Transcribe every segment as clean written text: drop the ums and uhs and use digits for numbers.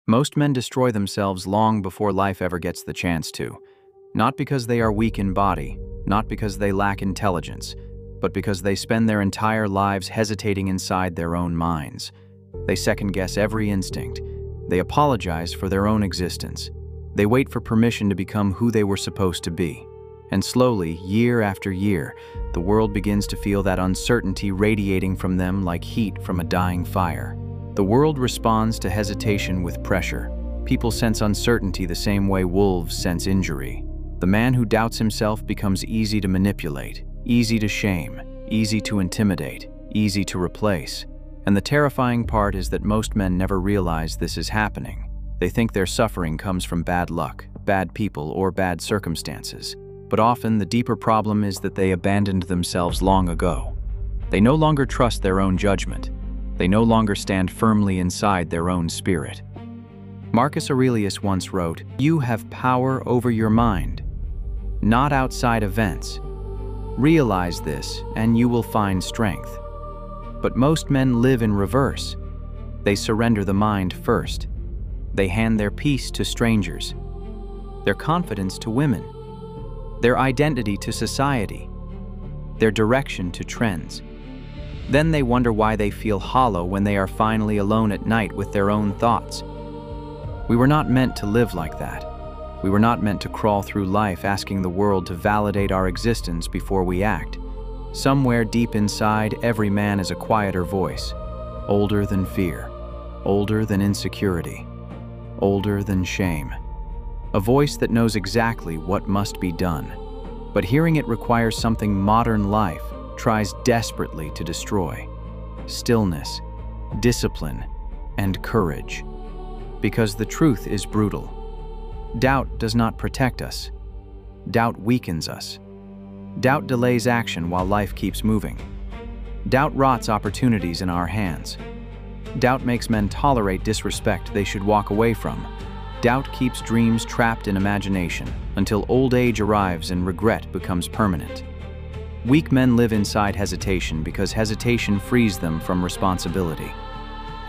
Most men destroy themselves long before life ever gets the chance to. Not because they are weak in body, not because they lack intelligence, but because they spend their entire lives hesitating inside their own minds. They second-guess every instinct. They apologize for their own existence. They wait for permission to become who they were supposed to be. And slowly, year after year, the world begins to feel that uncertainty radiating from them like heat from a dying fire. The world responds to hesitation with pressure. People sense uncertainty the same way wolves sense injury. The man who doubts himself becomes easy to manipulate, easy to shame, easy to intimidate, easy to replace. And the terrifying part is that most men never realize this is happening. They think their suffering comes from bad luck, bad people, or bad circumstances. But often the deeper problem is that they abandoned themselves long ago. They no longer trust their own judgment. They no longer stand firmly inside their own spirit. Marcus Aurelius once wrote, "You have power over your mind, not outside events. Realize this, and you will find strength." But most men live in reverse. They surrender the mind first. They hand their peace to strangers, their confidence to women, their identity to society, their direction to trends. Then they wonder why they feel hollow when they are finally alone at night with their own thoughts. We were not meant to live like that. We were not meant to crawl through life asking the world to validate our existence before we act. Somewhere deep inside, every man is a quieter voice, older than fear, older than insecurity, older than shame. A voice that knows exactly what must be done. But hearing it requires something modern life tries desperately to destroy: stillness, discipline, and courage. Because the truth is brutal. Doubt does not protect us. Doubt weakens us. Doubt delays action while life keeps moving. Doubt rots opportunities in our hands. Doubt makes men tolerate disrespect they should walk away from. Doubt keeps dreams trapped in imagination until old age arrives and regret becomes permanent. Weak men live inside hesitation because hesitation frees them from responsibility.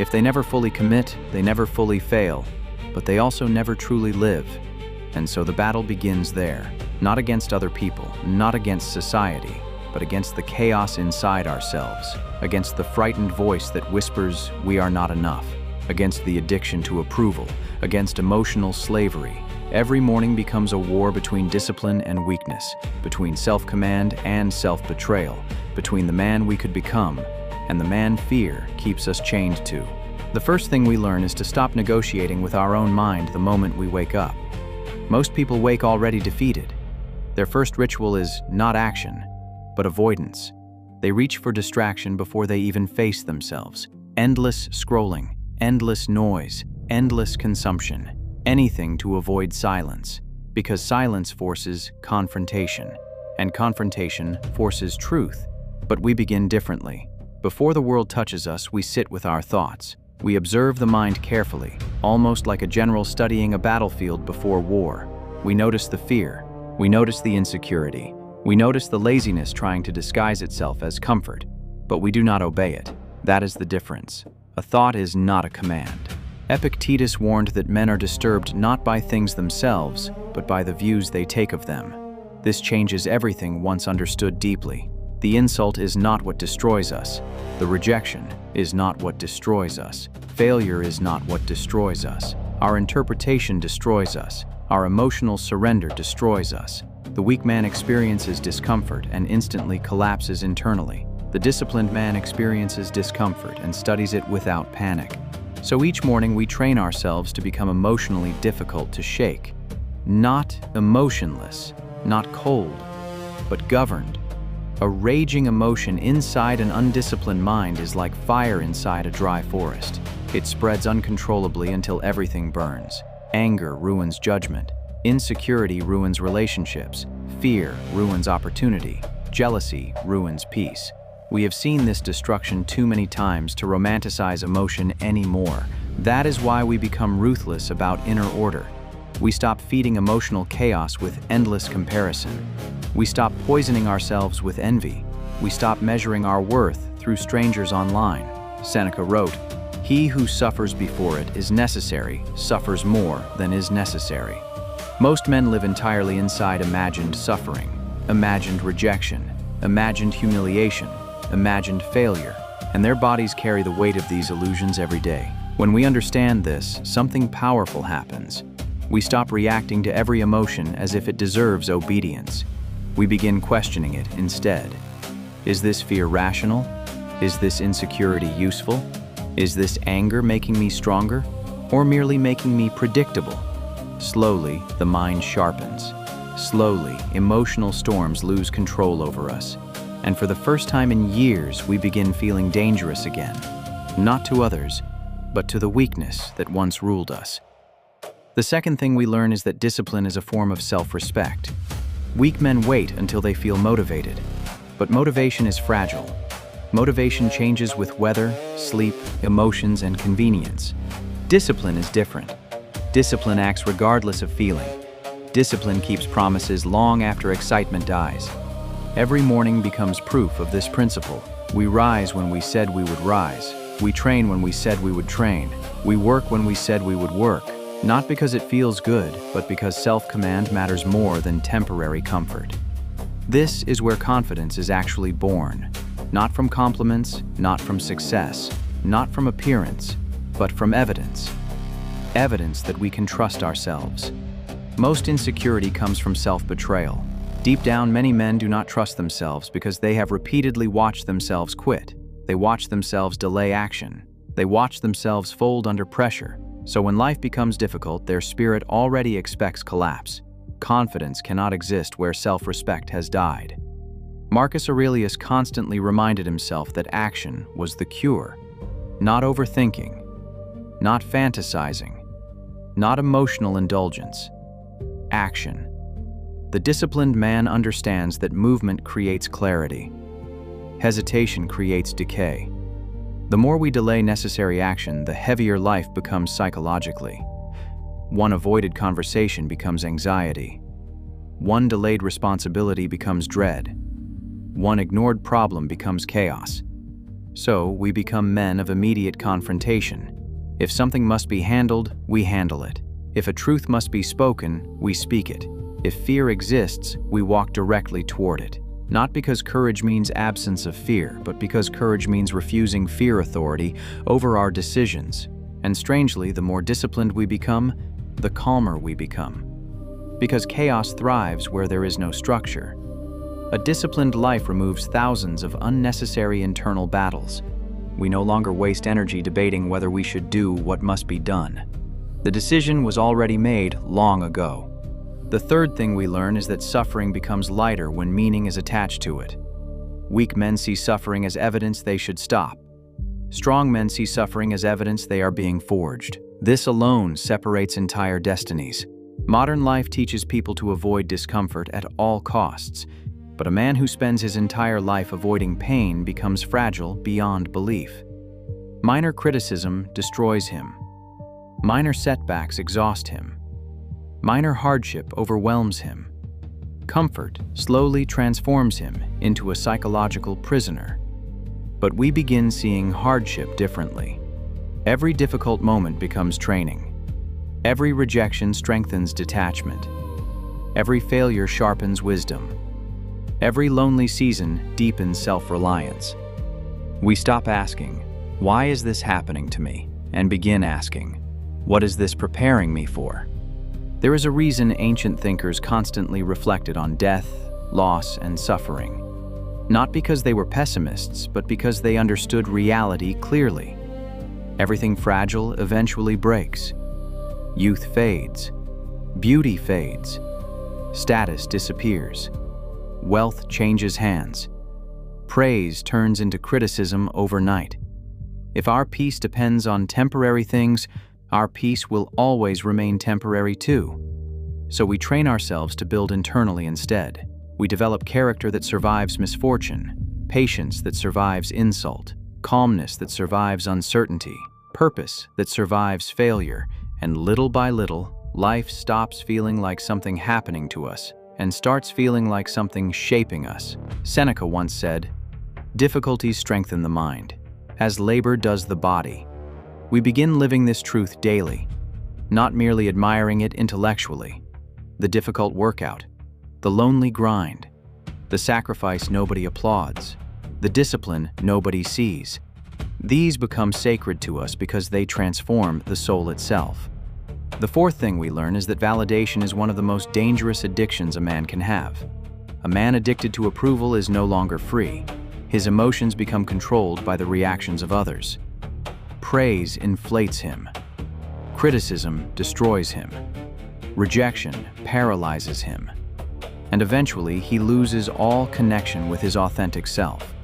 If they never fully commit, they never fully fail, but they also never truly live. And so the battle begins there, not against other people, not against society, but against the chaos inside ourselves, against the frightened voice that whispers we are not enough, against the addiction to approval, against emotional slavery. Every morning becomes a war between discipline and weakness, between self-command and self-betrayal, between the man we could become and the man fear keeps us chained to. The first thing we learn is to stop negotiating with our own mind the moment we wake up. Most people wake already defeated. Their first ritual is not action, but avoidance. They reach for distraction before they even face themselves. Endless scrolling, endless noise, endless consumption. Anything to avoid silence, because silence forces confrontation, and confrontation forces truth. But we begin differently. Before the world touches us, we sit with our thoughts. We observe the mind carefully, almost like a general studying a battlefield before war. We notice the fear. We notice the insecurity. We notice the laziness trying to disguise itself as comfort. But we do not obey it. That is the difference. A thought is not a command. Epictetus warned that men are disturbed not by things themselves, but by the views they take of them. This changes everything once understood deeply. The insult is not what destroys us. The rejection is not what destroys us. Failure is not what destroys us. Our interpretation destroys us. Our emotional surrender destroys us. The weak man experiences discomfort and instantly collapses internally. The disciplined man experiences discomfort and studies it without panic. So each morning we train ourselves to become emotionally difficult to shake. Not emotionless, not cold, but governed. A raging emotion inside an undisciplined mind is like fire inside a dry forest. It spreads uncontrollably until everything burns. Anger ruins judgment. Insecurity ruins relationships. Fear ruins opportunity. Jealousy ruins peace. We have seen this destruction too many times to romanticize emotion anymore. That is why we become ruthless about inner order. We stop feeding emotional chaos with endless comparison. We stop poisoning ourselves with envy. We stop measuring our worth through strangers online. Seneca wrote, He who suffers before it is necessary suffers more than is necessary. Most men live entirely inside imagined suffering, imagined rejection, imagined humiliation, imagined failure, and their bodies carry the weight of these illusions every day. When we understand this, something powerful happens. We stop reacting to every emotion as if it deserves obedience. We begin questioning it instead. Is this fear rational? Is this insecurity useful? Is this anger making me stronger, or merely making me predictable? Slowly, the mind sharpens. Slowly, emotional storms lose control over us. And for the first time in years, we begin feeling dangerous again. Not to others, but to the weakness that once ruled us. The second thing we learn is that discipline is a form of self-respect. Weak men wait until they feel motivated. But motivation is fragile. Motivation changes with weather, sleep, emotions, and convenience. Discipline is different. Discipline acts regardless of feeling. Discipline keeps promises long after excitement dies. Every morning becomes proof of this principle. We rise when we said we would rise. We train when we said we would train. We work when we said we would work. Not because it feels good, but because self-command matters more than temporary comfort. This is where confidence is actually born. Not from compliments, not from success, not from appearance, but from evidence. Evidence that we can trust ourselves. Most insecurity comes from self-betrayal. Deep down, many men do not trust themselves because they have repeatedly watched themselves quit. They watch themselves delay action. They watch themselves fold under pressure. So when life becomes difficult, their spirit already expects collapse. Confidence cannot exist where self-respect has died. Marcus Aurelius constantly reminded himself that action was the cure. Not overthinking, not fantasizing, not emotional indulgence. Action. The disciplined man understands that movement creates clarity. Hesitation creates decay. The more we delay necessary action, the heavier life becomes psychologically. One avoided conversation becomes anxiety. One delayed responsibility becomes dread. One ignored problem becomes chaos. So we become men of immediate confrontation. If something must be handled, we handle it. If a truth must be spoken, we speak it. If fear exists, we walk directly toward it. Not because courage means absence of fear, but because courage means refusing fear authority over our decisions. And strangely, the more disciplined we become, the calmer we become. Because chaos thrives where there is no structure. A disciplined life removes thousands of unnecessary internal battles. We no longer waste energy debating whether we should do what must be done. The decision was already made long ago. The third thing we learn is that suffering becomes lighter when meaning is attached to it. Weak men see suffering as evidence they should stop. Strong men see suffering as evidence they are being forged. This alone separates entire destinies. Modern life teaches people to avoid discomfort at all costs. But a man who spends his entire life avoiding pain becomes fragile beyond belief. Minor criticism destroys him. Minor setbacks exhaust him. Minor hardship overwhelms him. Comfort slowly transforms him into a psychological prisoner. But we begin seeing hardship differently. Every difficult moment becomes training. Every rejection strengthens detachment. Every failure sharpens wisdom. Every lonely season deepens self-reliance. We stop asking, "Why is this happening to me?" and begin asking, "What is this preparing me for?" There is a reason ancient thinkers constantly reflected on death, loss, and suffering. Not because they were pessimists, but because they understood reality clearly. Everything fragile eventually breaks. Youth fades. Beauty fades. Status disappears. Wealth changes hands. Praise turns into criticism overnight. If our peace depends on temporary things, our peace will always remain temporary too. So we train ourselves to build internally instead. We develop character that survives misfortune, patience that survives insult, calmness that survives uncertainty, purpose that survives failure, and little by little, life stops feeling like something happening to us and starts feeling like something shaping us. Seneca once said, "Difficulties strengthen the mind, as labor does the body." We begin living this truth daily, not merely admiring it intellectually. The difficult workout, the lonely grind, the sacrifice nobody applauds, the discipline nobody sees. These become sacred to us because they transform the soul itself. The fourth thing we learn is that validation is one of the most dangerous addictions a man can have. A man addicted to approval is no longer free. His emotions become controlled by the reactions of others. Praise inflates him. Criticism destroys him. Rejection paralyzes him. And eventually, he loses all connection with his authentic self.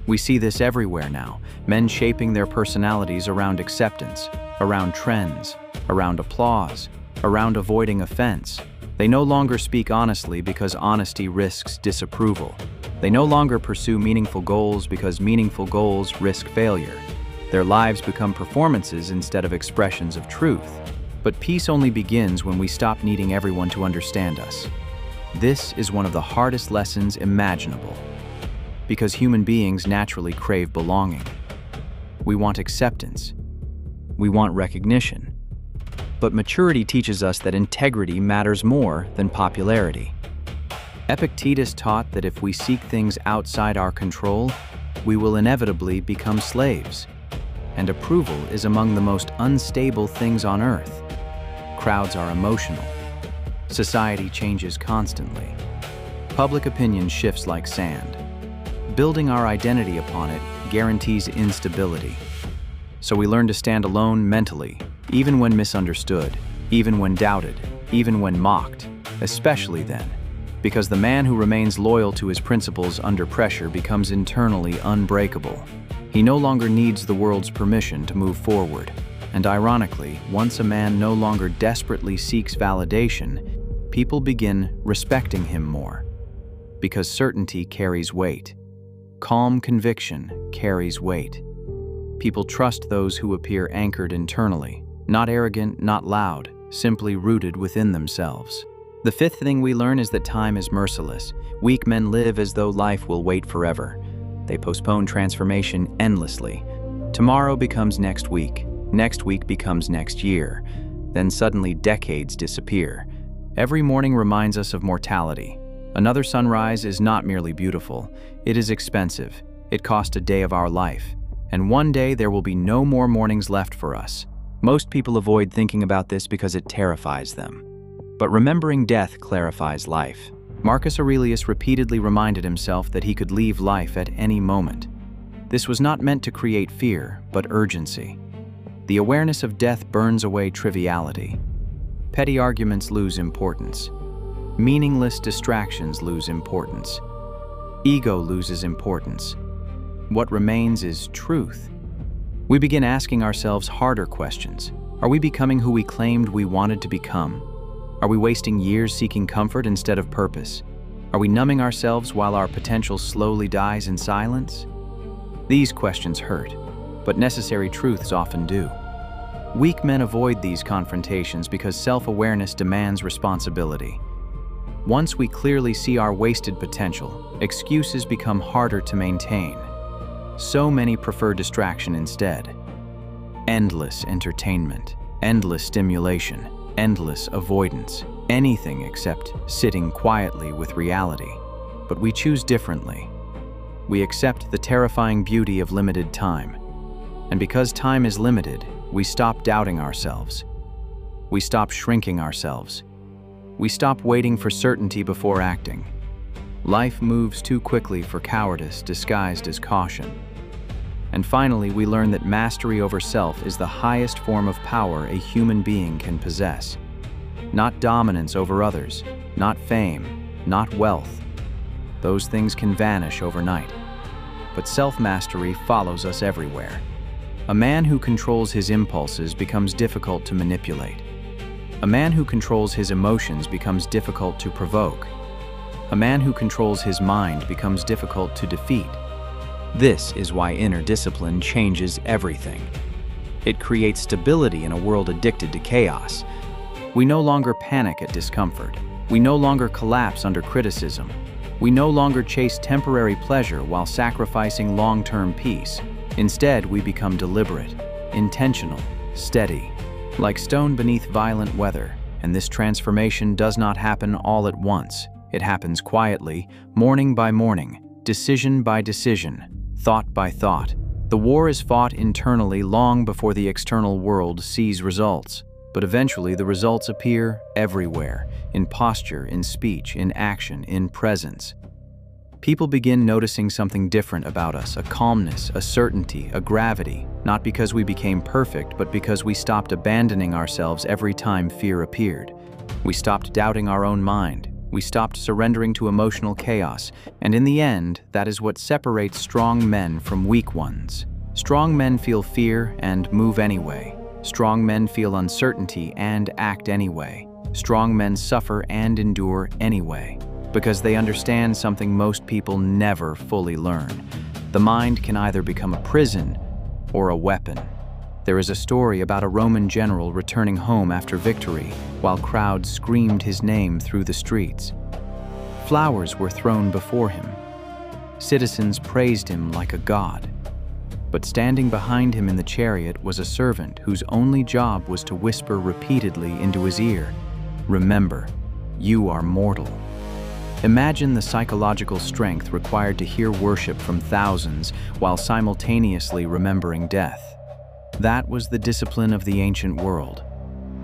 We see this everywhere now, men shaping their personalities around acceptance, around trends, around applause, around avoiding offense. They no longer speak honestly because honesty risks disapproval. They no longer pursue meaningful goals because meaningful goals risk failure. Their lives become performances instead of expressions of truth. But peace only begins when we stop needing everyone to understand us. This is one of the hardest lessons imaginable, because human beings naturally crave belonging. We want acceptance. We want recognition. But maturity teaches us that integrity matters more than popularity. Epictetus taught that if we seek things outside our control, we will inevitably become slaves. And approval is among the most unstable things on earth. Crowds are emotional. Society changes constantly. Public opinion shifts like sand. Building our identity upon it guarantees instability. So we learn to stand alone mentally, even when misunderstood, even when doubted, even when mocked, especially then, because the man who remains loyal to his principles under pressure becomes internally unbreakable. He no longer needs the world's permission to move forward. And ironically, once a man no longer desperately seeks validation, people begin respecting him more. Because certainty carries weight. Calm conviction carries weight. People trust those who appear anchored internally, not arrogant, not loud, simply rooted within themselves. The fifth thing we learn is that time is merciless. Weak men live as though life will wait forever. They postpone transformation endlessly. Tomorrow becomes next week. Next week becomes next year. Then suddenly decades disappear. Every morning reminds us of mortality. Another sunrise is not merely beautiful. It is expensive. It cost a day of our life. And one day there will be no more mornings left for us. Most people avoid thinking about this because it terrifies them. But remembering death clarifies life. Marcus Aurelius repeatedly reminded himself that he could leave life at any moment. This was not meant to create fear, but urgency. The awareness of death burns away triviality. Petty arguments lose importance. Meaningless distractions lose importance. Ego loses importance. What remains is truth. We begin asking ourselves harder questions. Are we becoming who we claimed we wanted to become? Are we wasting years seeking comfort instead of purpose? Are we numbing ourselves while our potential slowly dies in silence? These questions hurt, but necessary truths often do. Weak men avoid these confrontations because self-awareness demands responsibility. Once we clearly see our wasted potential, excuses become harder to maintain. So many prefer distraction instead. Endless entertainment, endless stimulation, endless avoidance, anything except sitting quietly with reality. But we choose differently. We accept the terrifying beauty of limited time. And because time is limited, we stop doubting ourselves. We stop shrinking ourselves. We stop waiting for certainty before acting. Life moves too quickly for cowardice disguised as caution. And finally, we learn that mastery over self is the highest form of power a human being can possess. Not dominance over others, not fame, not wealth. Those things can vanish overnight. But self-mastery follows us everywhere. A man who controls his impulses becomes difficult to manipulate. A man who controls his emotions becomes difficult to provoke. A man who controls his mind becomes difficult to defeat. This is why inner discipline changes everything. It creates stability in a world addicted to chaos. We no longer panic at discomfort. We no longer collapse under criticism. We no longer chase temporary pleasure while sacrificing long-term peace. Instead, we become deliberate, intentional, steady, like stone beneath violent weather, and this transformation does not happen all at once. It happens quietly, morning by morning, decision by decision, thought by thought. The war is fought internally long before the external world sees results, but eventually the results appear everywhere, in posture, in speech, in action, in presence. People begin noticing something different about us, a calmness, a certainty, a gravity, not because we became perfect, but because we stopped abandoning ourselves every time fear appeared. We stopped doubting our own mind. We stopped surrendering to emotional chaos, and in the end, that is what separates strong men from weak ones. Strong men feel fear and move anyway. Strong men feel uncertainty and act anyway. Strong men suffer and endure anyway, because they understand something most people never fully learn. The mind can either become a prison or a weapon. There is a story about a Roman general returning home after victory while crowds screamed his name through the streets. Flowers were thrown before him. Citizens praised him like a god. But standing behind him in the chariot was a servant whose only job was to whisper repeatedly into his ear, "Remember, you are mortal." Imagine the psychological strength required to hear worship from thousands while simultaneously remembering death. That was the discipline of the ancient world.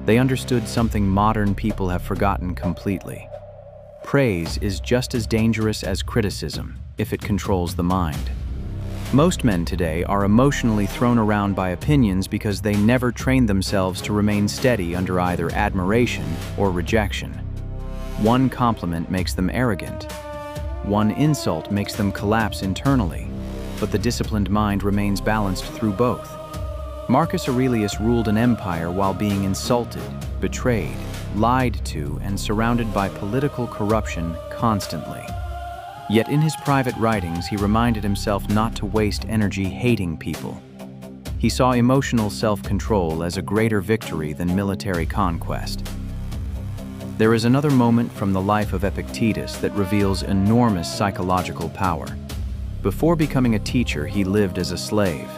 They understood something modern people have forgotten completely. Praise is just as dangerous as criticism if it controls the mind. Most men today are emotionally thrown around by opinions because they never trained themselves to remain steady under either admiration or rejection. One compliment makes them arrogant. One insult makes them collapse internally, but the disciplined mind remains balanced through both. Marcus Aurelius ruled an empire while being insulted, betrayed, lied to, and surrounded by political corruption constantly. Yet in his private writings, he reminded himself not to waste energy hating people. He saw emotional self-control as a greater victory than military conquest. There is another moment from the life of Epictetus that reveals enormous psychological power. Before becoming a teacher, he lived as a slave.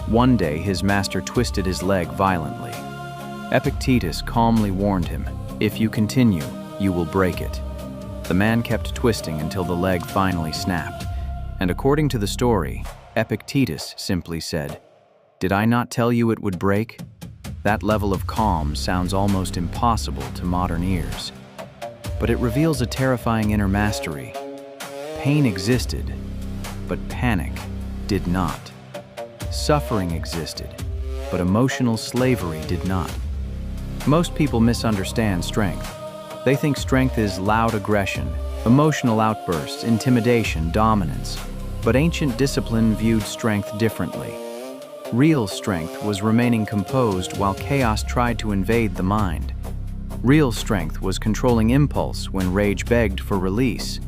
One day, his master twisted his leg violently. Epictetus calmly warned him, "If you continue, you will break it." The man kept twisting until the leg finally snapped. And according to the story, Epictetus simply said, "Did I not tell you it would break?" That level of calm sounds almost impossible to modern ears. But it reveals a terrifying inner mastery. Pain existed, but panic did not. Suffering existed, but emotional slavery did not. Most people misunderstand strength. They think strength is loud aggression, emotional outbursts, intimidation, dominance. But ancient discipline viewed strength differently. Real strength was remaining composed while chaos tried to invade the mind. Real strength was controlling impulse when rage begged for release.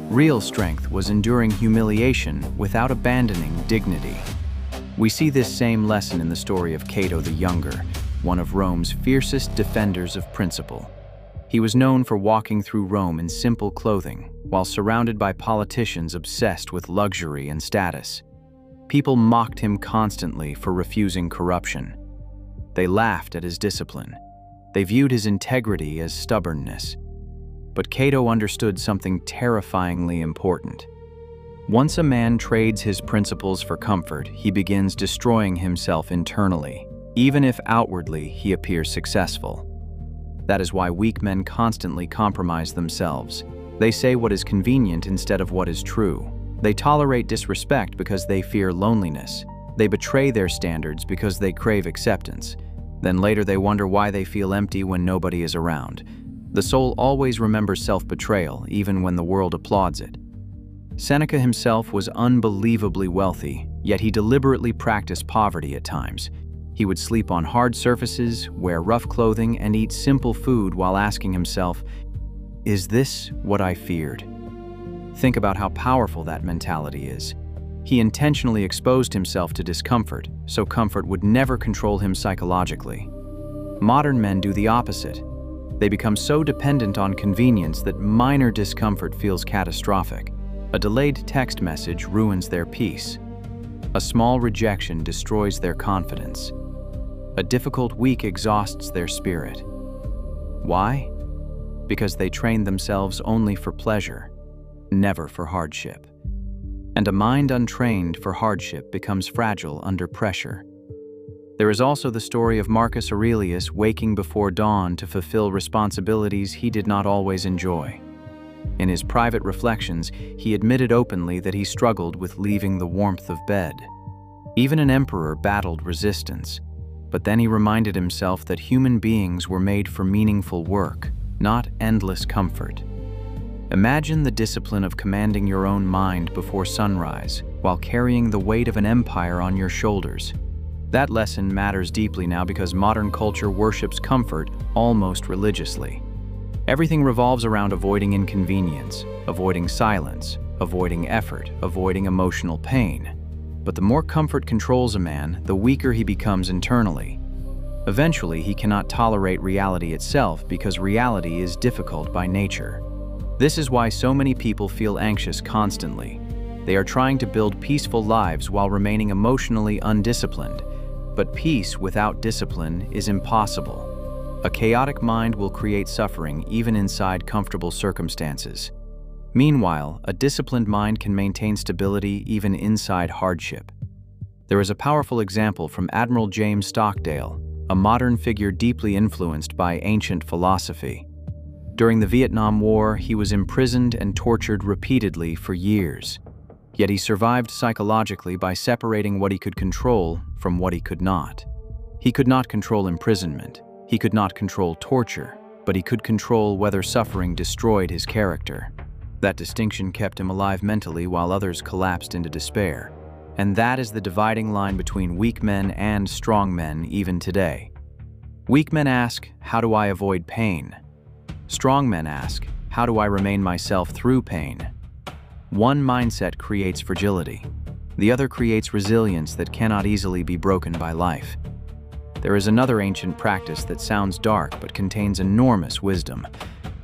Real strength was enduring humiliation without abandoning dignity. We see this same lesson in the story of Cato the Younger, one of Rome's fiercest defenders of principle. He was known for walking through Rome in simple clothing, while surrounded by politicians obsessed with luxury and status. People mocked him constantly for refusing corruption. They laughed at his discipline. They viewed his integrity as stubbornness. But Cato understood something terrifyingly important. Once a man trades his principles for comfort, he begins destroying himself internally, even if outwardly he appears successful. That is why weak men constantly compromise themselves. They say what is convenient instead of what is true. They tolerate disrespect because they fear loneliness. They betray their standards because they crave acceptance. Then later they wonder why they feel empty when nobody is around. The soul always remembers self-betrayal, even when the world applauds it. Seneca himself was unbelievably wealthy, yet he deliberately practiced poverty at times. He would sleep on hard surfaces, wear rough clothing, and eat simple food while asking himself, "Is this what I feared?" Think about how powerful that mentality is. He intentionally exposed himself to discomfort, so comfort would never control him psychologically. Modern men do the opposite. They become so dependent on convenience that minor discomfort feels catastrophic. A delayed text message ruins their peace. A small rejection destroys their confidence. A difficult week exhausts their spirit. Why? Because they trained themselves only for pleasure, never for hardship. And a mind untrained for hardship becomes fragile under pressure. There is also the story of Marcus Aurelius waking before dawn to fulfill responsibilities he did not always enjoy. In his private reflections, he admitted openly that he struggled with leaving the warmth of bed. Even an emperor battled resistance, but then he reminded himself that human beings were made for meaningful work, not endless comfort. Imagine the discipline of commanding your own mind before sunrise while carrying the weight of an empire on your shoulders. That lesson matters deeply now because modern culture worships comfort almost religiously. Everything revolves around avoiding inconvenience, avoiding silence, avoiding effort, avoiding emotional pain. But the more comfort controls a man, the weaker he becomes internally. Eventually, he cannot tolerate reality itself because reality is difficult by nature. This is why so many people feel anxious constantly. They are trying to build peaceful lives while remaining emotionally undisciplined. But peace without discipline is impossible. A chaotic mind will create suffering even inside comfortable circumstances. Meanwhile, a disciplined mind can maintain stability even inside hardship. There is a powerful example from Admiral James Stockdale, a modern figure deeply influenced by ancient philosophy. During the Vietnam War, he was imprisoned and tortured repeatedly for years. Yet he survived psychologically by separating what he could control from what he could not. He could not control imprisonment. He could not control torture, but he could control whether suffering destroyed his character. That distinction kept him alive mentally while others collapsed into despair. And that is the dividing line between weak men and strong men even today. Weak men ask, how do I avoid pain? Strong men ask, how do I remain myself through pain? One mindset creates fragility. The other creates resilience that cannot easily be broken by life. There is another ancient practice that sounds dark but contains enormous wisdom.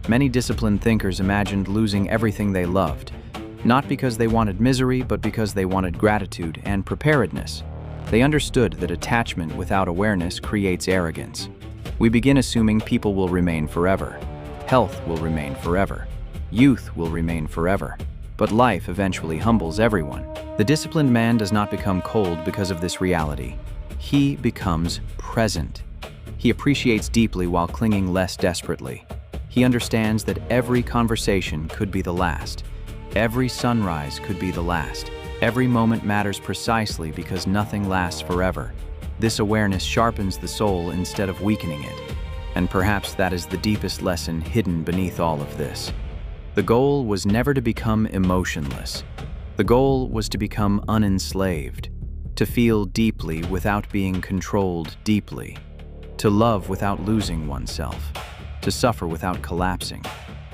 Many disciplined thinkers imagined losing everything they loved, not because they wanted misery, but because they wanted gratitude and preparedness. They understood that attachment without awareness creates arrogance. We begin assuming people will remain forever. Health will remain forever. Youth will remain forever. But life eventually humbles everyone. The disciplined man does not become cold because of this reality. He becomes present. He appreciates deeply while clinging less desperately. He understands that every conversation could be the last. Every sunrise could be the last. Every moment matters precisely because nothing lasts forever. This awareness sharpens the soul instead of weakening it. And perhaps that is the deepest lesson hidden beneath all of this. The goal was never to become emotionless. The goal was to become unenslaved, to feel deeply without being controlled deeply, to love without losing oneself, to suffer without collapsing,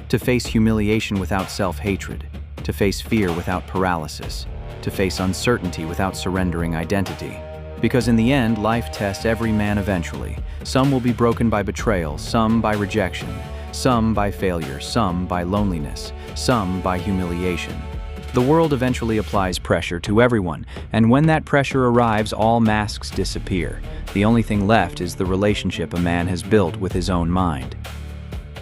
to face humiliation without self-hatred, to face fear without paralysis, to face uncertainty without surrendering identity. Because in the end, life tests every man eventually. Some will be broken by betrayal, some by rejection, some by failure, some by loneliness, some by humiliation. The world eventually applies pressure to everyone, and when that pressure arrives, all masks disappear. The only thing left is the relationship a man has built with his own mind.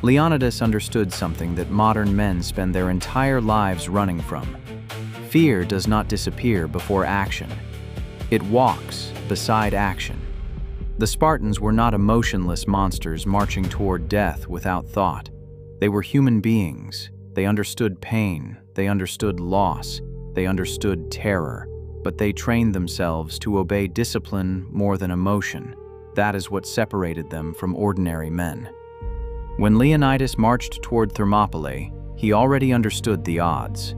Leonidas understood something that modern men spend their entire lives running from. Fear does not disappear before action. It walks beside action. The Spartans were not emotionless monsters marching toward death without thought. They were human beings. They understood pain. They understood loss. They understood terror. But they trained themselves to obey discipline more than emotion. That is what separated them from ordinary men. When Leonidas marched toward Thermopylae, he already understood the odds.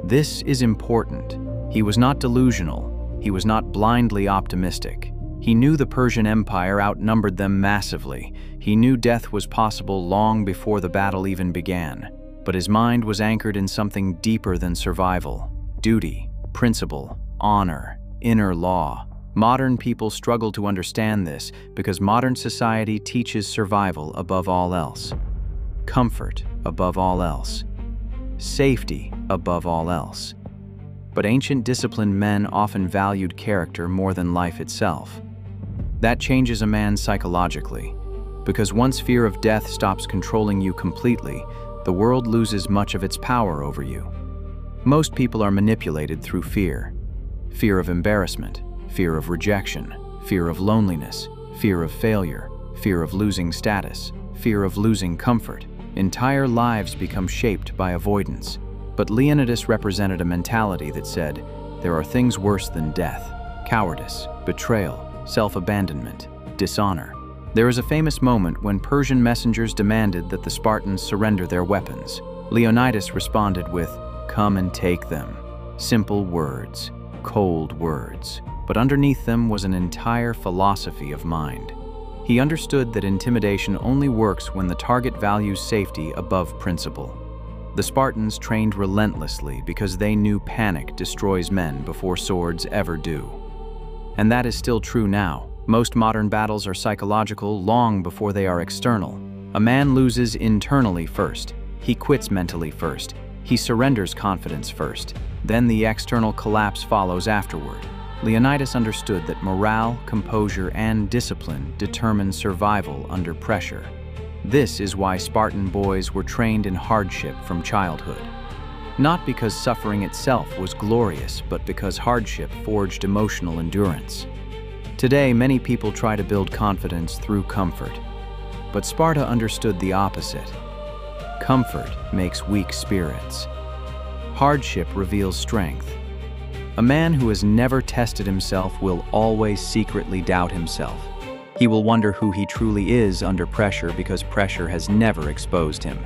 This is important. He was not delusional. He was not blindly optimistic. He knew the Persian Empire outnumbered them massively. He knew death was possible long before the battle even began. But his mind was anchored in something deeper than survival: duty, principle, honor, inner law. Modern people struggle to understand this because modern society teaches survival above all else, comfort above all else, safety above all else. But ancient disciplined men often valued character more than life itself. That changes a man psychologically, because once fear of death stops controlling you completely, the world loses much of its power over you. Most people are manipulated through fear. Fear of embarrassment, fear of rejection, fear of loneliness, fear of failure, fear of losing status, fear of losing comfort. Entire lives become shaped by avoidance. But Leonidas represented a mentality that said, there are things worse than death: cowardice, betrayal, self-abandonment, dishonor. There is a famous moment when Persian messengers demanded that the Spartans surrender their weapons. Leonidas responded with, "Come and take them." Simple words, cold words, but underneath them was an entire philosophy of mind. He understood that intimidation only works when the target values safety above principle. The Spartans trained relentlessly because they knew panic destroys men before swords ever do. And that is still true now. Most modern battles are psychological long before they are external. A man loses internally first. He quits mentally first. He surrenders confidence first. Then the external collapse follows afterward. Leonidas understood that morale, composure, and discipline determine survival under pressure. This is why Spartan boys were trained in hardship from childhood. Not because suffering itself was glorious, but because hardship forged emotional endurance. Today, many people try to build confidence through comfort. But Sparta understood the opposite. Comfort makes weak spirits. Hardship reveals strength. A man who has never tested himself will always secretly doubt himself. He will wonder who he truly is under pressure because pressure has never exposed him.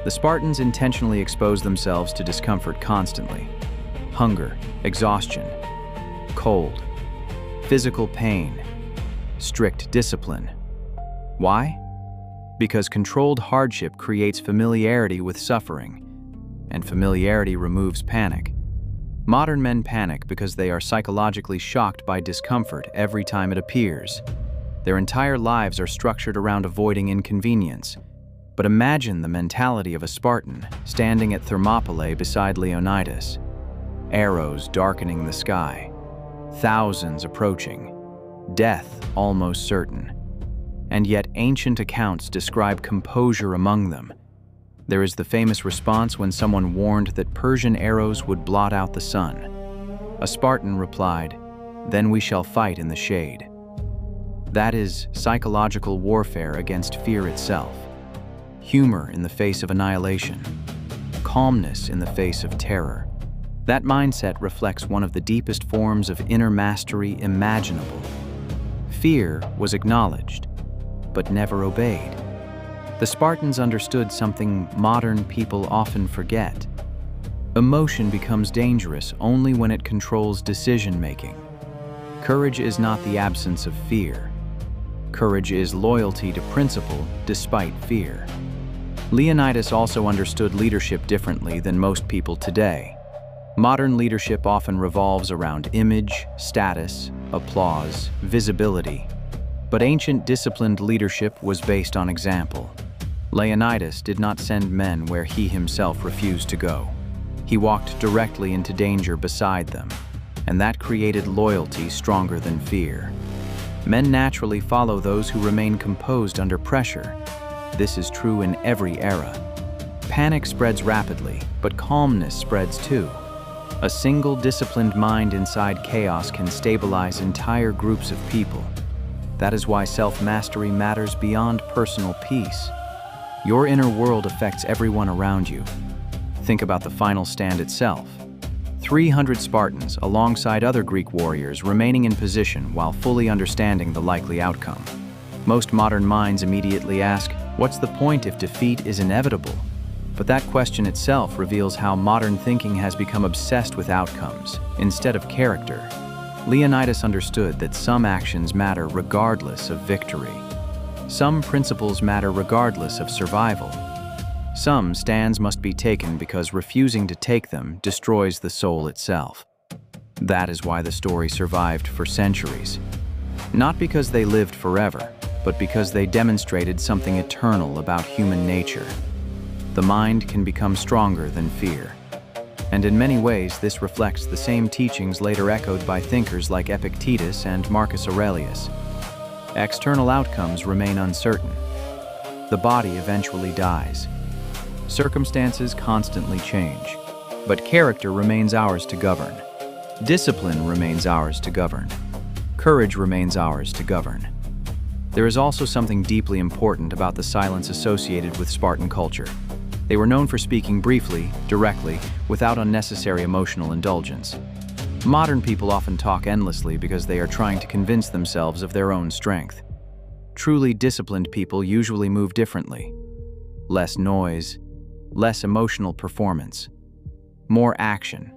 The Spartans intentionally exposed themselves to discomfort constantly. Hunger, exhaustion, cold, physical pain, strict discipline. Why? Because controlled hardship creates familiarity with suffering, and familiarity removes panic. Modern men panic because they are psychologically shocked by discomfort every time it appears. Their entire lives are structured around avoiding inconvenience. But imagine the mentality of a Spartan standing at Thermopylae beside Leonidas. Arrows darkening the sky, thousands approaching, death almost certain. And yet ancient accounts describe composure among them. There is the famous response when someone warned that Persian arrows would blot out the sun. A Spartan replied, "Then we shall fight in the shade." That is psychological warfare against fear itself. Humor in the face of annihilation. Calmness in the face of terror. That mindset reflects one of the deepest forms of inner mastery imaginable. Fear was acknowledged, but never obeyed. The Spartans understood something modern people often forget. Emotion becomes dangerous only when it controls decision-making. Courage is not the absence of fear. Courage is loyalty to principle despite fear. Leonidas also understood leadership differently than most people today. Modern leadership often revolves around image, status, applause, visibility. But ancient disciplined leadership was based on example. Leonidas did not send men where he himself refused to go. He walked directly into danger beside them, and that created loyalty stronger than fear. Men naturally follow those who remain composed under pressure. This is true in every era. Panic spreads rapidly, but calmness spreads too. A single disciplined mind inside chaos can stabilize entire groups of people. That is why self-mastery matters beyond personal peace. Your inner world affects everyone around you. Think about the final stand itself. 300 Spartans alongside other Greek warriors remaining in position while fully understanding the likely outcome. Most modern minds immediately ask, what's the point if defeat is inevitable? But that question itself reveals how modern thinking has become obsessed with outcomes instead of character. Leonidas understood that some actions matter regardless of victory. Some principles matter regardless of survival. Some stands must be taken because refusing to take them destroys the soul itself. That is why the story survived for centuries. Not because they lived forever, but because they demonstrated something eternal about human nature. The mind can become stronger than fear. And in many ways, this reflects the same teachings later echoed by thinkers like Epictetus and Marcus Aurelius. External outcomes remain uncertain. The body eventually dies. Circumstances constantly change, but character remains ours to govern. Discipline remains ours to govern. Courage remains ours to govern. There is also something deeply important about the silence associated with Spartan culture. They were known for speaking briefly, directly, without unnecessary emotional indulgence. Modern people often talk endlessly because they are trying to convince themselves of their own strength. Truly disciplined people usually move differently. Less noise, less emotional performance, more action.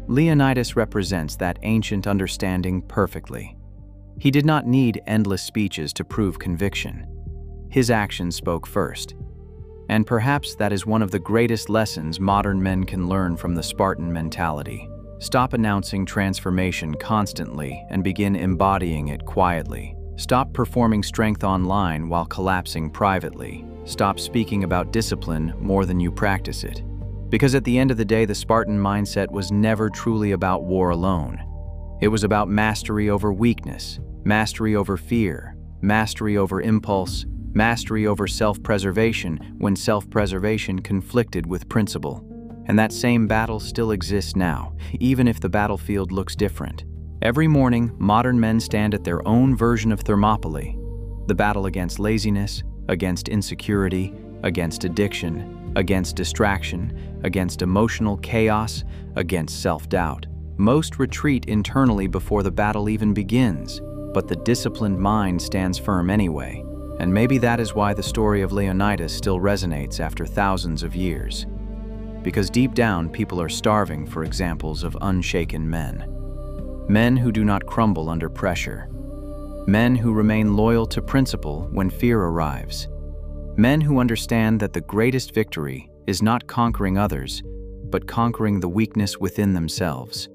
Leonidas represents that ancient understanding perfectly. He did not need endless speeches to prove conviction. His actions spoke first. And perhaps that is one of the greatest lessons modern men can learn from the Spartan mentality. Stop announcing transformation constantly and begin embodying it quietly. Stop performing strength online while collapsing privately. Stop speaking about discipline more than you practice it. Because at the end of the day, the Spartan mindset was never truly about war alone. It was about mastery over weakness, mastery over fear, mastery over impulse, mastery over self-preservation when self-preservation conflicted with principle. And that same battle still exists now, even if the battlefield looks different. Every morning, modern men stand at their own version of Thermopylae. The battle against laziness, against insecurity, against addiction, against distraction, against emotional chaos, against self-doubt. Most retreat internally before the battle even begins, but the disciplined mind stands firm anyway. And maybe that is why the story of Leonidas still resonates after thousands of years. Because deep down, people are starving for examples of unshaken men. Men who do not crumble under pressure. Men who remain loyal to principle when fear arrives. Men who understand that the greatest victory is not conquering others, but conquering the weakness within themselves.